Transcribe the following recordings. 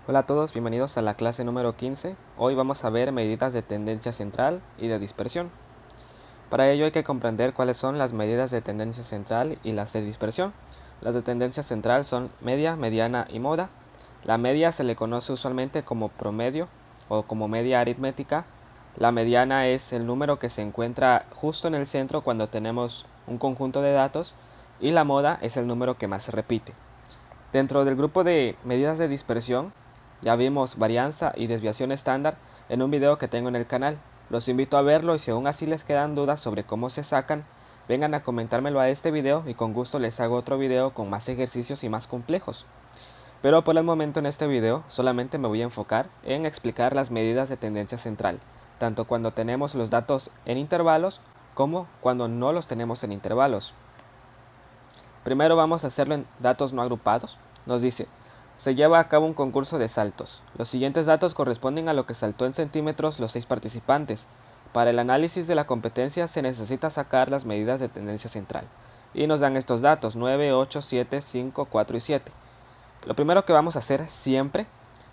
Hola a todos, bienvenidos a la clase número 15. Hoy vamos a ver medidas de tendencia central y de dispersión. Para ello hay que comprender cuáles son las medidas de tendencia central y las de dispersión. Las de tendencia central son media, mediana y moda. La media se le conoce usualmente como promedio o como media aritmética. La mediana es el número que se encuentra justo en el centro cuando tenemos un conjunto de datos, y la moda es el número que más se repite. Dentro del grupo de medidas de dispersión, ya vimos varianza y desviación estándar en un video que tengo en el canal. Los invito a verlo y si aún así les quedan dudas sobre cómo se sacan, vengan a comentármelo a este video y con gusto les hago otro video con más ejercicios y más complejos. Pero por el momento en este video solamente me voy a enfocar en explicar las medidas de tendencia central, tanto cuando tenemos los datos en intervalos como cuando no los tenemos en intervalos. Primero vamos a hacerlo en datos no agrupados. Nos dice: se lleva a cabo un concurso de saltos. Los siguientes datos corresponden a lo que saltó en centímetros los 6 participantes. Para el análisis de la competencia se necesita sacar las medidas de tendencia central. Y nos dan estos datos: 9, 8, 7, 5, 4 y 7. Lo primero que vamos a hacer siempre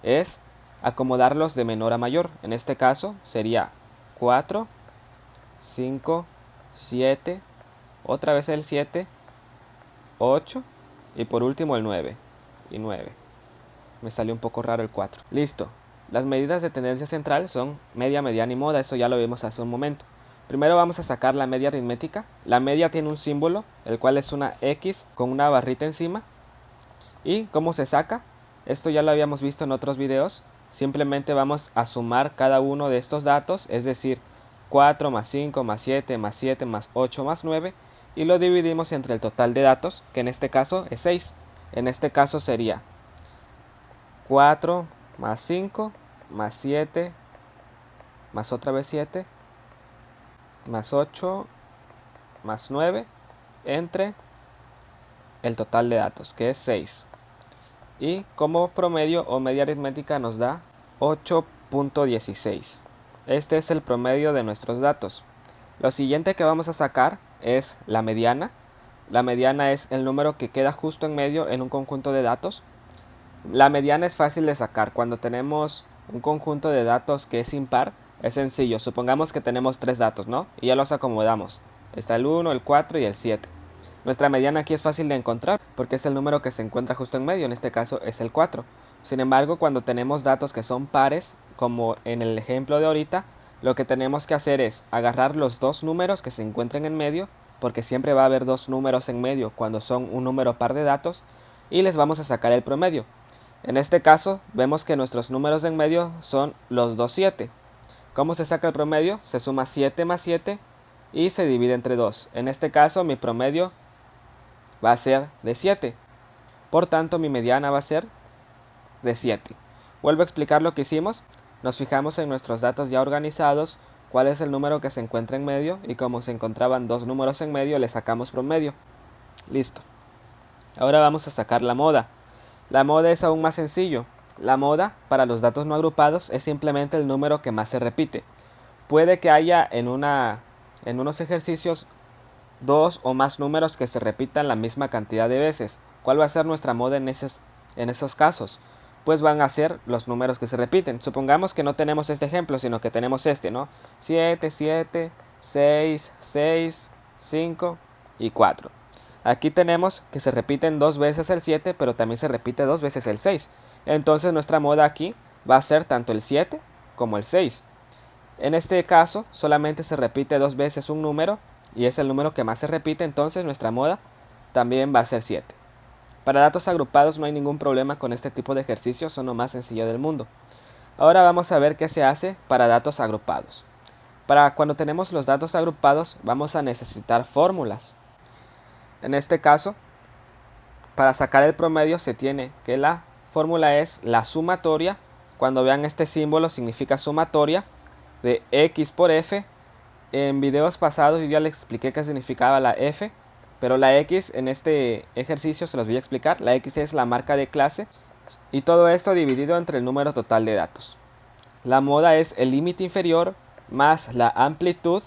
es acomodarlos de menor a mayor. En este caso sería 4, 5, 7, otra vez el 7, 8 y por último el 9 y 9. Me salió un poco raro el 4. Listo. Las medidas de tendencia central son media, mediana y moda. Eso ya lo vimos hace un momento. Primero vamos a sacar la media aritmética. La media tiene un símbolo, el cual es una X con una barrita encima. ¿Y cómo se saca? Esto ya lo habíamos visto en otros videos. Simplemente vamos a sumar cada uno de estos datos, es decir, 4 más 5 más 7 más 7 más 8 más 9, y lo dividimos entre el total de datos, que en este caso es 6. En este caso sería 4 más 5 más 7 más otra vez 7 más 8 más 9 entre el total de datos, que es 6. Y como promedio o media aritmética nos da 8.16. Este es el promedio de nuestros datos. Lo siguiente que vamos a sacar es la mediana. La mediana es el número que queda justo en medio en un conjunto de datos. La mediana es fácil de sacar. Cuando tenemos un conjunto de datos que es impar, es sencillo. Supongamos que tenemos 3 datos, ¿no? Y ya los acomodamos. Está el 1, el 4 y el 7. Nuestra mediana aquí es fácil de encontrar porque es el número que se encuentra justo en medio, en este caso es el 4. Sin embargo, cuando tenemos datos que son pares, como en el ejemplo de ahorita, lo que tenemos que hacer es agarrar los dos números que se encuentren en medio, porque siempre va a haber dos números en medio cuando son un número par de datos, y les vamos a sacar el promedio. En este caso, vemos que nuestros números en medio son los dos 7. ¿Cómo se saca el promedio? Se suma 7 más 7 y se divide entre 2. En este caso, mi promedio va a ser de 7. Por tanto, mi mediana va a ser de 7. Vuelvo a explicar lo que hicimos. Nos fijamos en nuestros datos ya organizados, cuál es el número que se encuentra en medio, y como se encontraban dos números en medio, le sacamos promedio. Listo. Ahora vamos a sacar la moda. La moda es aún más sencillo. La moda para los datos no agrupados es simplemente el número que más se repite. Puede que haya en unos ejercicios dos o más números que se repitan la misma cantidad de veces. ¿Cuál va a ser nuestra moda en esos casos? Pues van a ser los números que se repiten. Supongamos que no tenemos este ejemplo, sino que tenemos este, ¿no? 7, 7, 6, 6, 5 y 4. Aquí tenemos que se repiten dos veces el 7, pero también se repite dos veces el 6. Entonces nuestra moda aquí va a ser tanto el 7 como el 6. En este caso solamente se repite dos veces un número y es el número que más se repite, entonces nuestra moda también va a ser 7. Para datos agrupados no hay ningún problema con este tipo de ejercicios, son lo más sencillo del mundo. Ahora vamos a ver qué se hace para datos agrupados. Para cuando tenemos los datos agrupados vamos a necesitar fórmulas. En este caso, para sacar el promedio se tiene que la fórmula es la sumatoria. Cuando vean este símbolo significa sumatoria de x por f. En videos pasados yo ya les expliqué qué significaba la f, pero la x en este ejercicio se los voy a explicar. La x es la marca de clase y todo esto dividido entre el número total de datos. La moda es el límite inferior más la amplitud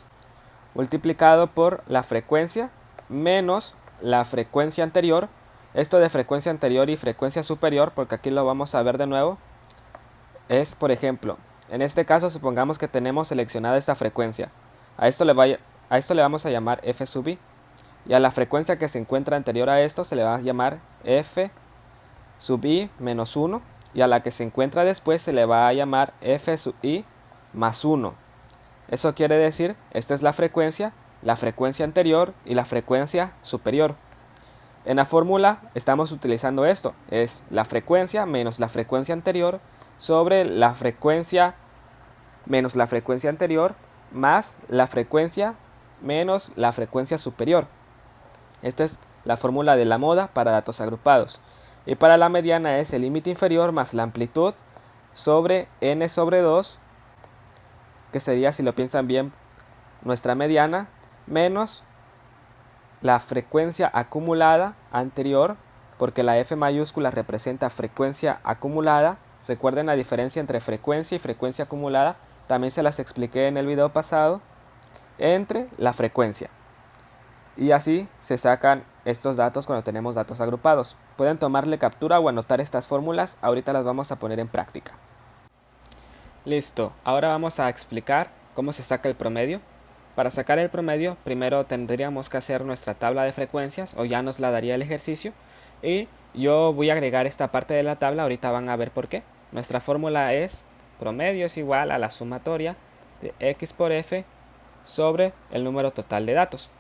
multiplicado por la frecuencia menos la frecuencia anterior. Esto de frecuencia anterior y frecuencia superior, porque aquí lo vamos a ver de nuevo, es, por ejemplo, en este caso supongamos que tenemos seleccionada esta frecuencia. A esto le vamos a llamar f sub i. Y a la frecuencia que se encuentra anterior a esto se le va a llamar f sub i menos 1. Y a la que se encuentra después se le va a llamar f sub i más 1. Eso quiere decir, esta es la frecuencia anterior y la frecuencia superior. En la fórmula estamos utilizando esto, es la frecuencia menos la frecuencia anterior sobre la frecuencia menos la frecuencia anterior más la frecuencia menos la frecuencia superior. Esta es la fórmula de la moda para datos agrupados. Y para la mediana es el límite inferior más la amplitud sobre n sobre 2, que sería, si lo piensan bien, nuestra mediana, menos la frecuencia acumulada anterior, porque la F mayúscula representa frecuencia acumulada. Recuerden la diferencia entre frecuencia y frecuencia acumulada, también se las expliqué en el video pasado, entre la frecuencia. Y así se sacan estos datos cuando tenemos datos agrupados. Pueden tomarle captura o anotar estas fórmulas, ahorita las vamos a poner en práctica. Listo, ahora vamos a explicar cómo se saca el promedio. Para sacar el promedio, primero tendríamos que hacer nuestra tabla de frecuencias, o ya nos la daría el ejercicio. Y yo voy a agregar esta parte de la tabla, ahorita van a ver por qué. Nuestra fórmula es promedio es igual a la sumatoria de x por f sobre el número total de datos.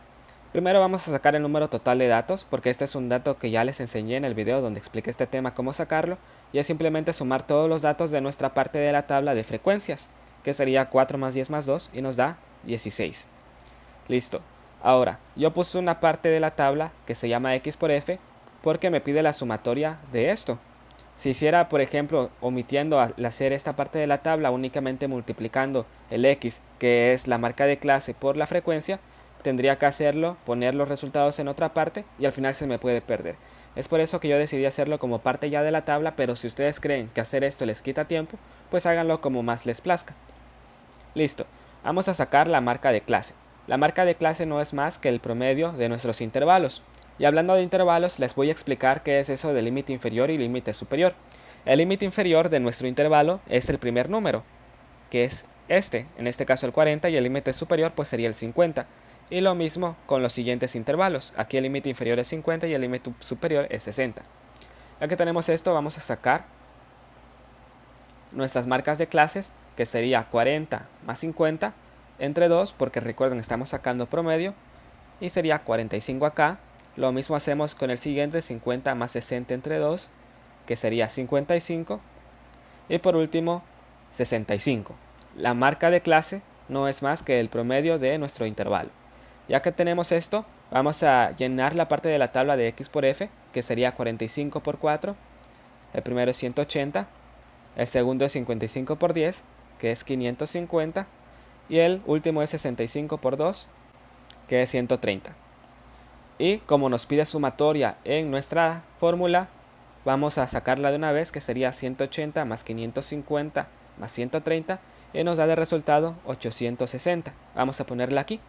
Primero vamos a sacar el número total de datos, porque este es un dato que ya les enseñé en el video donde expliqué este tema, cómo sacarlo, y es simplemente sumar todos los datos de nuestra parte de la tabla de frecuencias, que sería 4 más 10 más 2, y nos da 16. Listo. Ahora, yo puse una parte de la tabla que se llama x por f, porque me pide la sumatoria de esto. Si hiciera, por ejemplo, omitiendo al hacer esta parte de la tabla, únicamente multiplicando el x, que es la marca de clase, por la frecuencia, tendría que hacerlo, poner los resultados en otra parte y al final se me puede perder. Es por eso que yo decidí hacerlo como parte ya de la tabla, pero si ustedes creen que hacer esto les quita tiempo, pues háganlo como más les plazca. Listo, vamos a sacar la marca de clase. La marca de clase no es más que el promedio de nuestros intervalos. Y hablando de intervalos, les voy a explicar qué es eso de límite inferior y límite superior. El límite inferior de nuestro intervalo es el primer número, que es este, en este caso el 40, y el límite superior pues sería el 50. Y lo mismo con los siguientes intervalos. Aquí el límite inferior es 50 y el límite superior es 60. Ya que tenemos esto, vamos a sacar nuestras marcas de clases, que sería 40 más 50 entre 2, porque recuerden estamos sacando promedio, y sería 45 acá. Lo mismo hacemos con el siguiente, 50 más 60 entre 2, que sería 55. Y por último, 65. La marca de clase no es más que el promedio de nuestro intervalo. Ya que tenemos esto, vamos a llenar la parte de la tabla de x por f, que sería 45 por 4. El primero es 180. El segundo es 55 por 10, que es 550. Y el último es 65 por 2, que es 130. Y como nos pide sumatoria en nuestra fórmula, vamos a sacarla de una vez, que sería 180 más 550 más 130, y nos da de resultado 860. Vamos a ponerla aquí.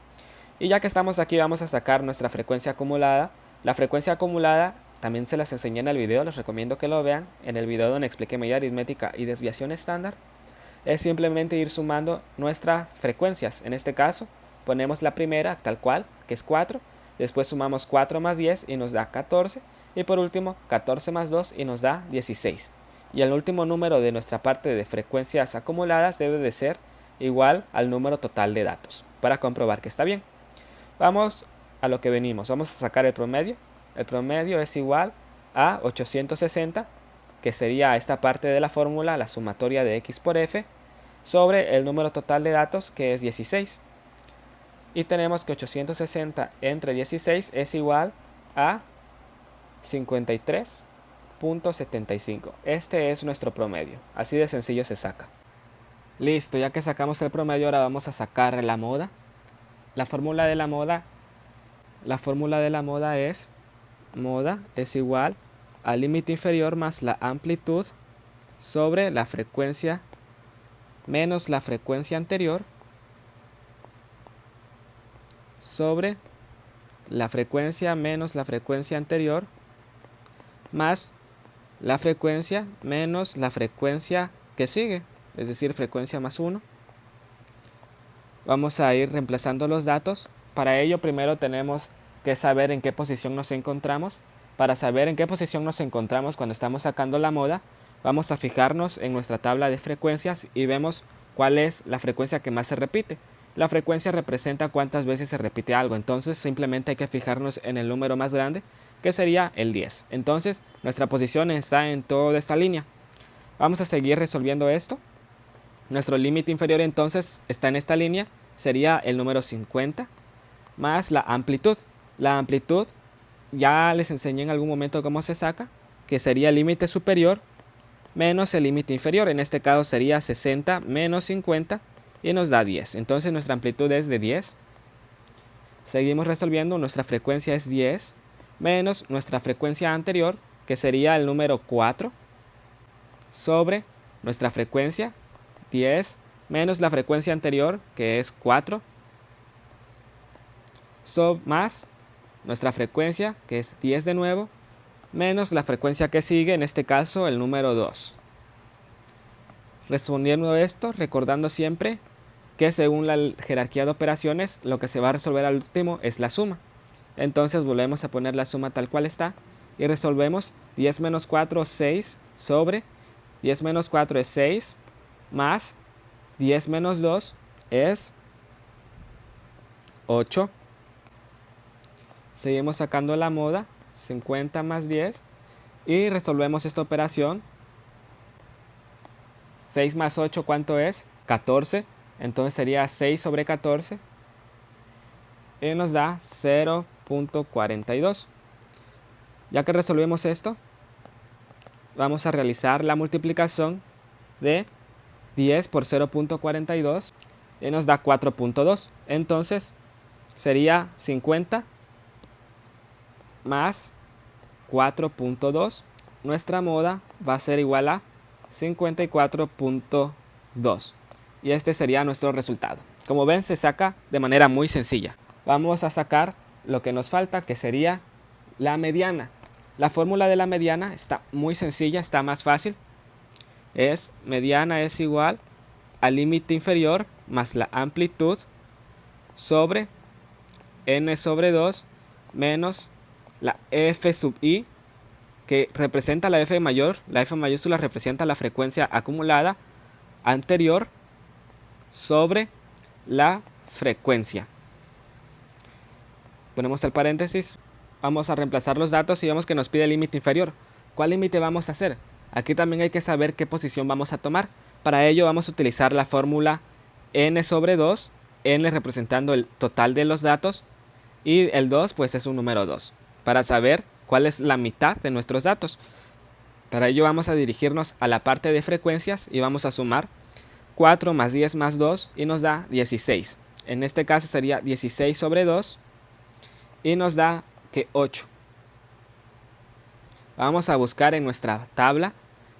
Y ya que estamos aquí, vamos a sacar nuestra frecuencia acumulada. La frecuencia acumulada también se las enseñé en el video, les recomiendo que lo vean. En el video donde expliqué medida aritmética y desviación estándar, es simplemente ir sumando nuestras frecuencias. En este caso, ponemos la primera tal cual, que es 4. Después sumamos 4 más 10 y nos da 14. Y por último, 14 más 2 y nos da 16. Y el último número de nuestra parte de frecuencias acumuladas debe de ser igual al número total de datos, para comprobar que está bien. Vamos a lo que venimos, vamos a sacar el promedio. El promedio es igual a 860, que sería esta parte de la fórmula, la sumatoria de x por f, sobre el número total de datos, que es 16. Y tenemos que 860 entre 16 es igual a 53.75. Este es nuestro promedio, así de sencillo se saca. Listo, ya que sacamos el promedio, ahora vamos a sacar la moda. La fórmula de la moda es moda es igual al límite inferior más la amplitud sobre la frecuencia menos la frecuencia anterior sobre la frecuencia menos la frecuencia anterior más la frecuencia menos la frecuencia que sigue. es decir, frecuencia más 1. Vamos a ir reemplazando los datos. Para ello primero tenemos que saber en qué posición nos encontramos. Para saber en qué posición nos encontramos cuando estamos sacando la moda, vamos a fijarnos en nuestra tabla de frecuencias y vemos cuál es la frecuencia que más se repite. La frecuencia representa cuántas veces se repite algo, entonces simplemente hay que fijarnos en el número más grande, que sería el 10. Entonces nuestra posición está en toda esta línea. Vamos a seguir resolviendo esto. Nuestro límite inferior entonces está en esta línea, sería el número 50 más la amplitud. La amplitud ya les enseñé en algún momento cómo se saca, que sería el límite superior menos el límite inferior. En este caso sería 60 menos 50 y nos da 10. Entonces nuestra amplitud es de 10. Seguimos resolviendo, nuestra frecuencia es 10 menos nuestra frecuencia anterior, que sería el número 4, sobre nuestra frecuencia 10 menos la frecuencia anterior, que es 4, más nuestra frecuencia, que es 10 de nuevo, menos la frecuencia que sigue, en este caso el número 2. Respondiendo esto, recordando siempre que según la jerarquía de operaciones, lo que se va a resolver al último es la suma. Entonces volvemos a poner la suma tal cual está y resolvemos 10 menos 4, 6, sobre 10 menos 4 es 6, más 10 menos 2 es 8. Seguimos sacando la moda, 50 más 10, y resolvemos esta operación. 6 más 8, ¿cuánto es? 14. Entonces sería 6 sobre 14 y nos da 0.42. Ya que resolvemos esto, vamos a realizar la multiplicación de 10 por 0.42 y nos da 4.2. Entonces sería 50 más 4.2. Nuestra moda va a ser igual a 54.2. Y este sería nuestro resultado. Como ven, se saca de manera muy sencilla. Vamos a sacar lo que nos falta, que sería la mediana. La fórmula de la mediana está muy sencilla, está más fácil. Mediana es igual al límite inferior más la amplitud sobre n sobre 2 menos la f sub i, que representa la f mayor. La f mayúscula representa la frecuencia acumulada anterior sobre la frecuencia. Ponemos el paréntesis, vamos a reemplazar los datos y vemos que nos pide el límite inferior. ¿Cuál límite vamos a hacer? Aquí también hay que saber qué posición vamos a tomar. Para ello vamos a utilizar la fórmula n sobre 2, n representando el total de los datos y el 2 pues es un número 2, para saber cuál es la mitad de nuestros datos. Para ello vamos a dirigirnos a la parte de frecuencias y vamos a sumar 4 más 10 más 2 y nos da 16. En este caso sería 16 sobre 2 y nos da que 8. Vamos a buscar en nuestra tabla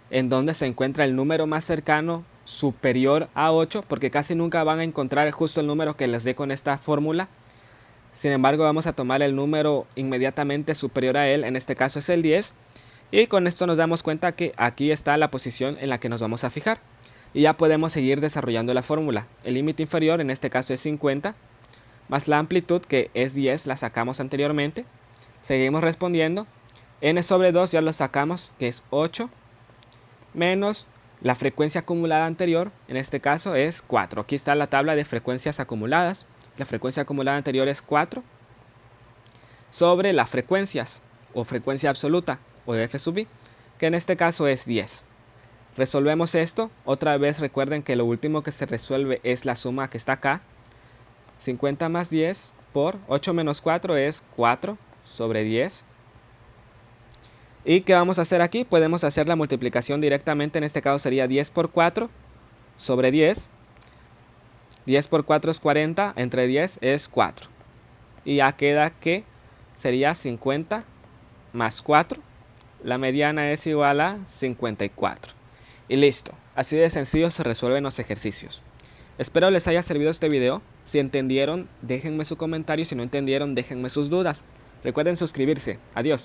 en donde se encuentra el número más cercano superior a 8, porque casi nunca van a encontrar justo el número que les dé con esta fórmula. Sin embargo, vamos a tomar el número inmediatamente superior a él, en este caso es el 10, y con esto nos damos cuenta que aquí está la posición en la que nos vamos a fijar. Y ya podemos seguir desarrollando la fórmula. El límite inferior en este caso es 50, más la amplitud que es 10, la sacamos anteriormente. Seguimos respondiendo. N sobre 2 ya lo sacamos, que es 8, menos la frecuencia acumulada anterior, en este caso es 4. Aquí está la tabla de frecuencias acumuladas. La frecuencia acumulada anterior es 4, sobre las frecuencias, o frecuencia absoluta, o f sub i, que en este caso es 10. Resolvemos esto. Otra vez recuerden que lo último que se resuelve es la suma que está acá. 50 más 10 por 8 menos 4 es 4 sobre 10. ¿Y qué vamos a hacer aquí? Podemos hacer la multiplicación directamente. En este caso sería 10 por 4 sobre 10. 10 por 4 es 40, entre 10 es 4. Y ya queda que sería 50 más 4. La mediana es igual a 54. Y listo. Así de sencillo se resuelven los ejercicios. Espero les haya servido este video. Si entendieron, déjenme su comentario. Si no entendieron, déjenme sus dudas. Recuerden suscribirse. Adiós.